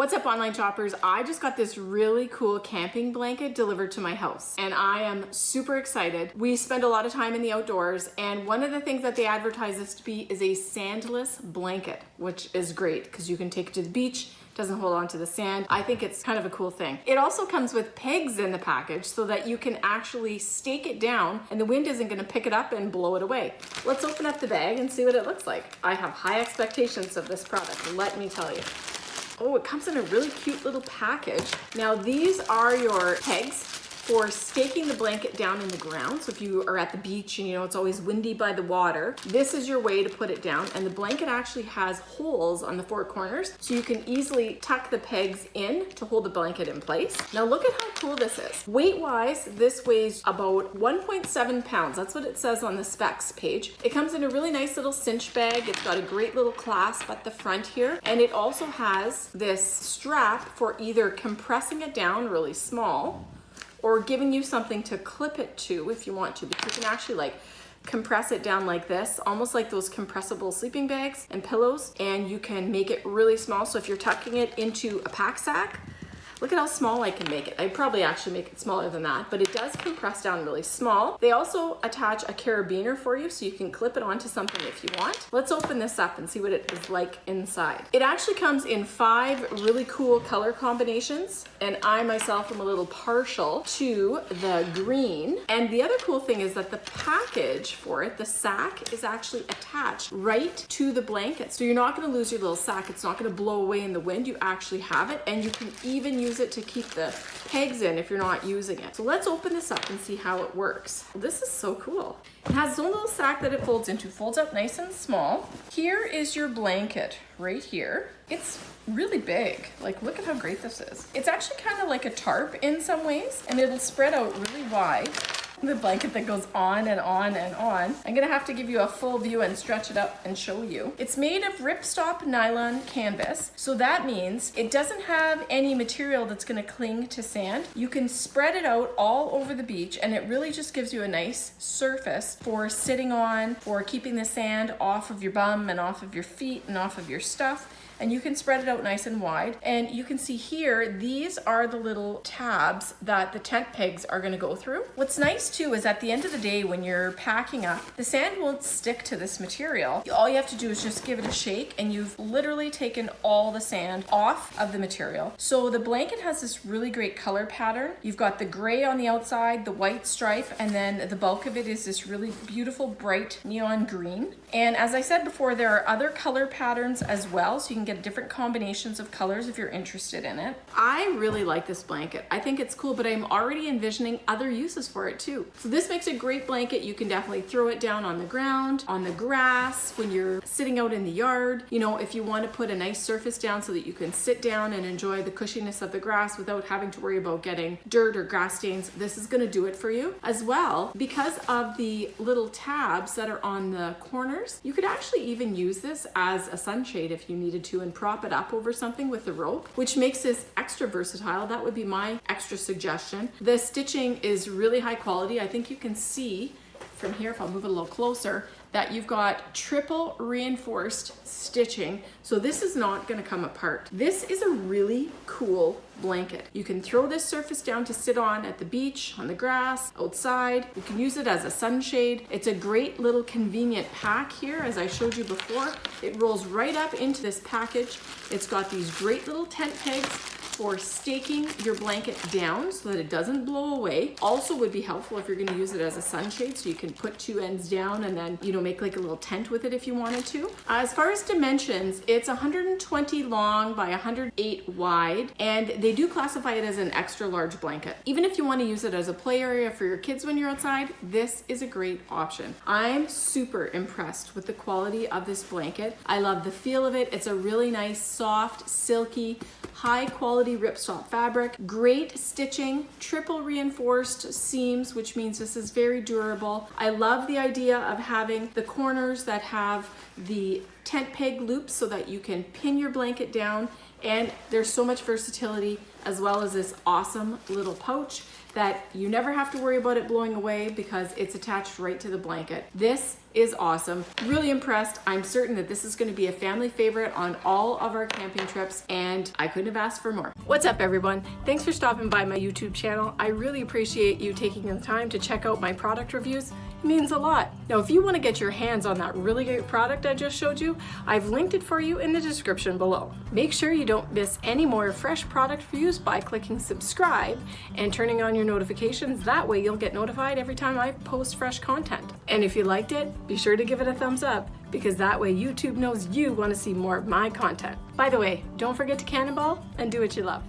What's up, online shoppers? I just got this really cool camping blanket delivered to my house and I am super excited. We spend a lot of time in the outdoors, and one of the things that they advertise this to be is a sandless blanket, which is great because you can take it to the beach. Doesn't hold on to the sand. I think it's kind of a cool thing. It also comes with pegs in the package so that you can actually stake it down and the wind isn't gonna pick it up and blow it away. Let's open up the bag and see what it looks like. I have high expectations of this product, let me tell you. Oh, it comes in a really cute little package. Now these are your pegs for staking the blanket down in the ground. So if you are at the beach and you know it's always windy by the water, this is your way to put it down. And the blanket actually has holes on the four corners so you can easily tuck the pegs in to hold the blanket in place. Now look at how cool this is. Weight-wise, this weighs about 1.7 pounds. That's what it says on the specs page. It comes in a really nice little cinch bag. It's got a great little clasp at the front here. And it also has this strap for either compressing it down really small or giving you something to clip it to if you want to, because you can actually like compress it down like this, almost like those compressible sleeping bags and pillows, and you can make it really small. So if you're tucking it into a pack sack, look at how small I can make it. I'd probably actually make it smaller than that, but it does compress down really small. They also attach a carabiner for you so you can clip it onto something if you want. Let's open this up and see what it is like inside. It actually comes in 5 really cool color combinations, and I myself am a little partial to the green. And the other cool thing is that the package for it, the sack, is actually attached right to the blanket. So you're not gonna lose your little sack. It's not gonna blow away in the wind. You actually have it, and you can even use it to keep the pegs in if you're not using it. So let's open this up and see how it works. This is so cool. It has its own little sack that it folds into, folds up nice and small. Here is your blanket right here. It's really big. Like, look at how great this is. It's actually kind of like a tarp in some ways, and it'll spread out really wide. The blanket that goes on and on and on. I'm gonna have to give you a full view and stretch it up and show you. It's made of ripstop nylon canvas, so that means it doesn't have any material that's gonna cling to sand. You can spread it out all over the beach, and it really just gives you a nice surface for sitting on, for keeping the sand off of your bum and off of your feet and off of your stuff. And you can spread it out nice and wide. And you can see here, these are the little tabs that the tent pegs are gonna go through. What's nice too is at the end of the day when you're packing up, the sand won't stick to this material. All you have to do is just give it a shake and you've literally taken all the sand off of the material. So the blanket has this really great color pattern. You've got the gray on the outside, the white stripe, and then the bulk of it is this really beautiful bright neon green. And as I said before, there are other color patterns as well, so you can get different combinations of colors if you're interested in it. I really like this blanket. I think it's cool, but I'm already envisioning other uses for it too. So this makes a great blanket. You can definitely throw it down on the ground, on the grass, when you're sitting out in the yard. You know, if you want to put a nice surface down so that you can sit down and enjoy the cushiness of the grass without having to worry about getting dirt or grass stains, this is going to do it for you. As well, because of the little tabs that are on the corners, you could actually even use this as a sunshade if you needed to, and prop it up over something with the rope, which makes this extra versatile. That would be my extra suggestion. The stitching is really high quality. I think you can see from here, if I'll move it a little closer, that you've got triple reinforced stitching. So this is not gonna come apart. This is a really cool blanket. You can throw this surface down to sit on at the beach, on the grass, outside. You can use it as a sunshade. It's a great little convenient pack here, as I showed you before. It rolls right up into this package. It's got these great little tent pegs for staking your blanket down so that it doesn't blow away. Also would be helpful if you're going to use it as a sunshade, so you can put 2 ends down and then, you know, make like a little tent with it if you wanted to. As far as dimensions, it's 120 long by 108 wide, and they do classify it as an extra large blanket. Even if you want to use it as a play area for your kids when you're outside, this is a great option. I'm super impressed with the quality of this blanket. I love the feel of it. It's a really nice, soft, silky, high quality ripstop fabric, great stitching, triple reinforced seams, which means this is very durable. I love the idea of having the corners that have the tent peg loops so that you can pin your blanket down, and there's so much versatility as well as this awesome little pouch that you never have to worry about it blowing away because it's attached right to the blanket. This is awesome. Really impressed. I'm certain that this is going to be a family favorite on all of our camping trips, and I couldn't have asked for more. What's up, everyone? Thanks for stopping by my YouTube channel. I really appreciate you taking the time to check out my product reviews. It means a lot. Now, if you want to get your hands on that really great product I just showed you, I've linked it for you in the description below. Make sure you don't miss any more fresh product reviews by clicking subscribe and turning on your notifications. That way you'll get notified every time I post fresh content. And if you liked it, be sure to give it a thumbs up, because that way YouTube knows you want to see more of my content. By the way, don't forget to cannonball and do what you love.